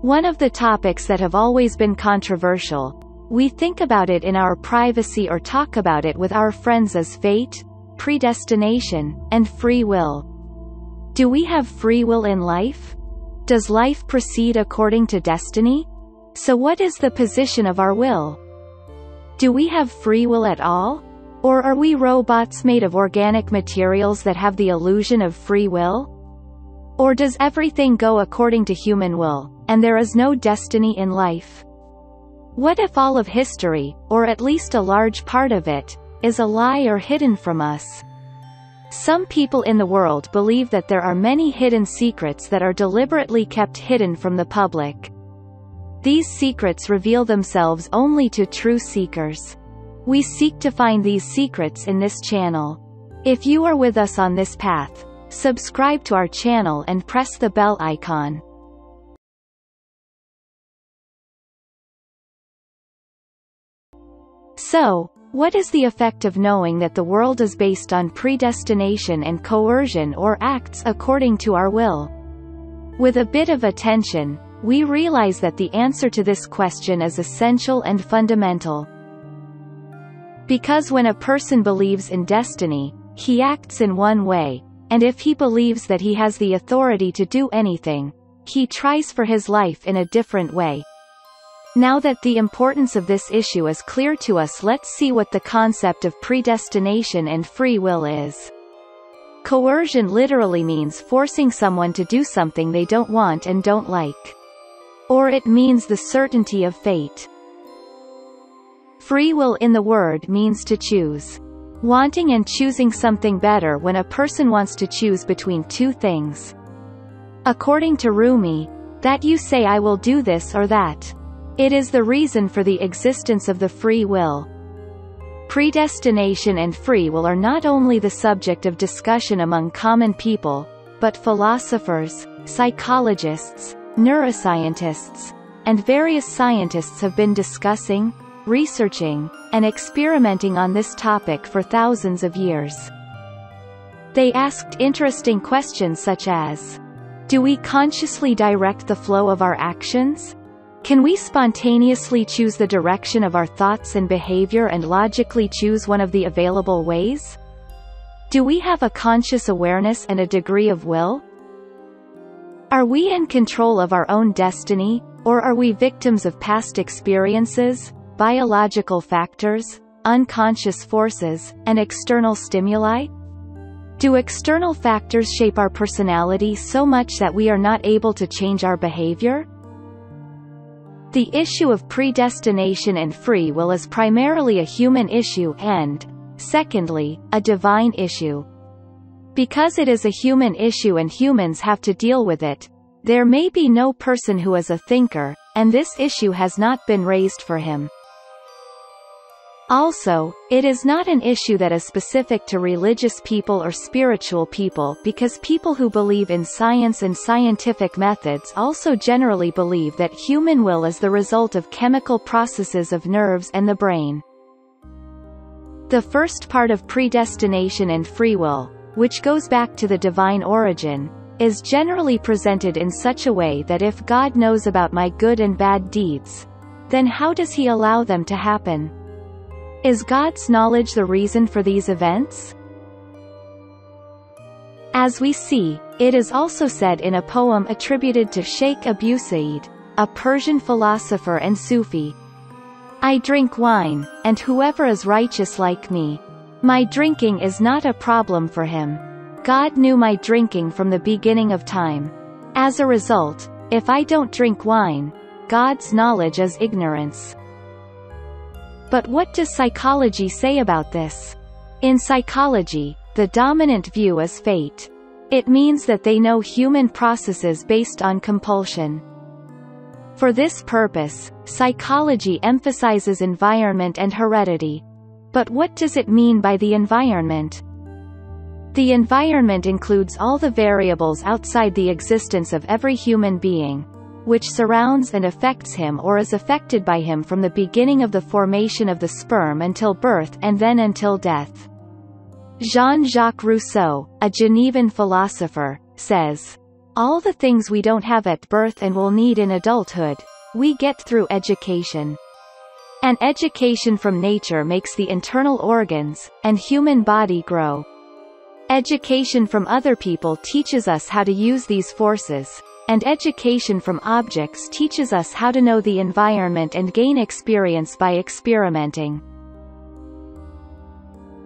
One of the topics that have always been controversial. We think about it in our privacy or talk about it with our friends as fate, predestination, and free will. Do we have free will in life? Does life proceed according to destiny? So what is the position of our will? Do we have free will at all? Or are we robots made of organic materials that have the illusion of free will? Or does everything go according to human will, and there is no destiny in life? What if all of history, or at least a large part of it, is a lie or hidden from us? Some people in the world believe that there are many hidden secrets that are deliberately kept hidden from the public. These secrets reveal themselves only to true seekers. We seek to find these secrets in this channel. If you are with us on this path, subscribe to our channel and press the bell icon. So, what is the effect of knowing that the world is based on predestination and coercion or acts according to our will? With a bit of attention, we realize that the answer to this question is essential and fundamental. Because when a person believes in destiny, he acts in one way, and if he believes that he has the authority to do anything, he tries for his life in a different way. Now that the importance of this issue is clear to us, let's see what the concept of predestination and free will is. Coercion literally means forcing someone to do something they don't want and don't like. Or it means the certainty of fate. Free will in the word means to choose. Wanting and choosing something better when a person wants to choose between two things. According to Rumi, that you say I will do this or that. It is the reason for the existence of the free will. Predestination and free will are not only the subject of discussion among common people, but philosophers, psychologists, neuroscientists, and various scientists have been discussing, researching, and experimenting on this topic for thousands of years. They asked interesting questions such as, do we consciously direct the flow of our actions? Can we spontaneously choose the direction of our thoughts and behavior and logically choose one of the available ways? Do we have a conscious awareness and a degree of will? Are we in control of our own destiny, or are we victims of past experiences, biological factors, unconscious forces, and external stimuli? Do external factors shape our personality so much that we are not able to change our behavior? The issue of predestination and free will is primarily a human issue and, secondly, a divine issue. Because it is a human issue and humans have to deal with it, there may be no person who is a thinker, and this issue has not been raised for him. Also, it is not an issue that is specific to religious people or spiritual people because people who believe in science and scientific methods also generally believe that human will is the result of chemical processes of nerves and the brain. The first part of predestination and free will, which goes back to the divine origin, is generally presented in such a way that if God knows about my good and bad deeds, then how does he allow them to happen? Is God's knowledge the reason for these events? As we see, it is also said in a poem attributed to Sheikh Abu Sa'id, a Persian philosopher and Sufi. I drink wine, and whoever is righteous like me, my drinking is not a problem for him. God knew my drinking from the beginning of time. As a result, if I don't drink wine, God's knowledge is ignorance. But what does psychology say about this? In psychology, the dominant view is fate. It means that they know human processes based on compulsion. For this purpose, psychology emphasizes environment and heredity. But what does it mean by the environment? The environment includes all the variables outside the existence of every human being, which surrounds and affects him or is affected by him from the beginning of the formation of the sperm until birth and then until death. Jean-Jacques Rousseau, a Genevan philosopher, says, All the things we don't have at birth and will need in adulthood, we get through education. And education from nature makes the internal organs and human body grow. Education from other people teaches us how to use these forces, and education from objects teaches us how to know the environment and gain experience by experimenting.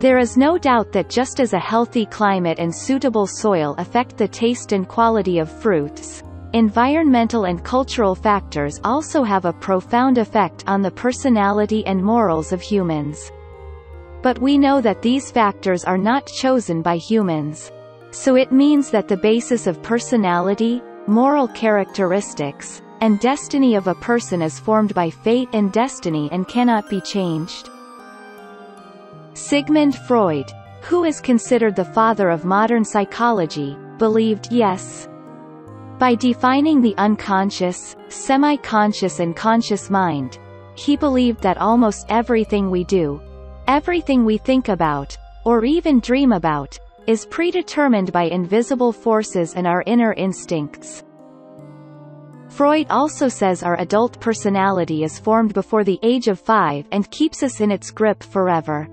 There is no doubt that just as a healthy climate and suitable soil affect the taste and quality of fruits, environmental and cultural factors also have a profound effect on the personality and morals of humans. But we know that these factors are not chosen by humans. So it means that the basis of personality, moral characteristics, and destiny of a person is formed by fate and destiny and cannot be changed. Sigmund Freud, who is considered the father of modern psychology, believed yes. By defining the unconscious, semi-conscious and conscious mind, he believed that almost everything we do, everything we think about, or even dream about, is predetermined by invisible forces and our inner instincts. Freud also says our adult personality is formed before the age of 5 and keeps us in its grip forever.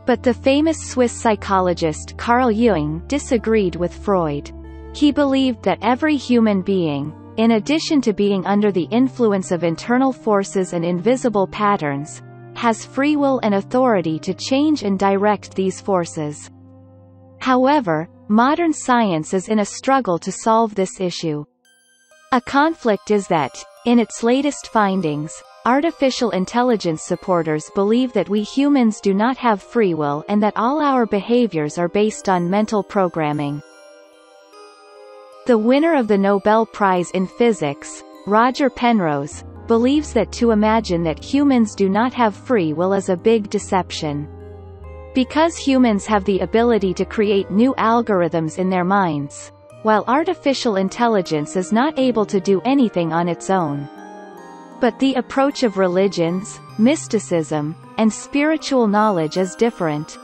But the famous Swiss psychologist Carl Jung disagreed with Freud. He believed that every human being, in addition to being under the influence of internal forces and invisible patterns, has free will and authority to change and direct these forces. However, modern science is in a struggle to solve this issue. A conflict is that, in its latest findings, artificial intelligence supporters believe that we humans do not have free will and that all our behaviors are based on mental programming. The winner of the Nobel Prize in Physics, Roger Penrose, believes that to imagine that humans do not have free will is a big deception. Because humans have the ability to create new algorithms in their minds, while artificial intelligence is not able to do anything on its own. But the approach of religions, mysticism, and spiritual knowledge is different.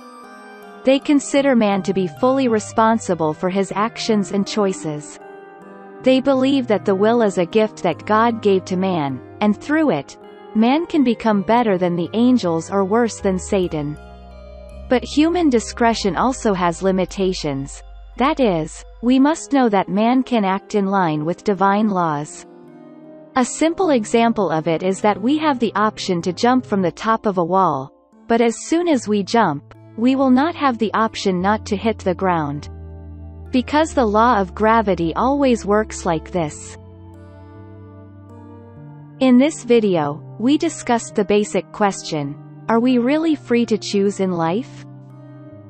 They consider man to be fully responsible for his actions and choices. They believe that the will is a gift that God gave to man, and through it, man can become better than the angels or worse than Satan. But human discretion also has limitations. That is, we must know that man can act in line with divine laws. A simple example of it is that we have the option to jump from the top of a wall, but as soon as we jump, we will not have the option not to hit the ground. Because the law of gravity always works like this. In this video, we discussed the basic question: are we really free to choose in life?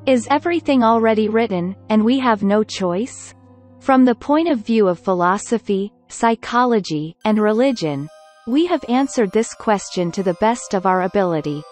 Is everything already written, and we have no choice? From the point of view of philosophy, psychology, and religion, we have answered this question to the best of our ability.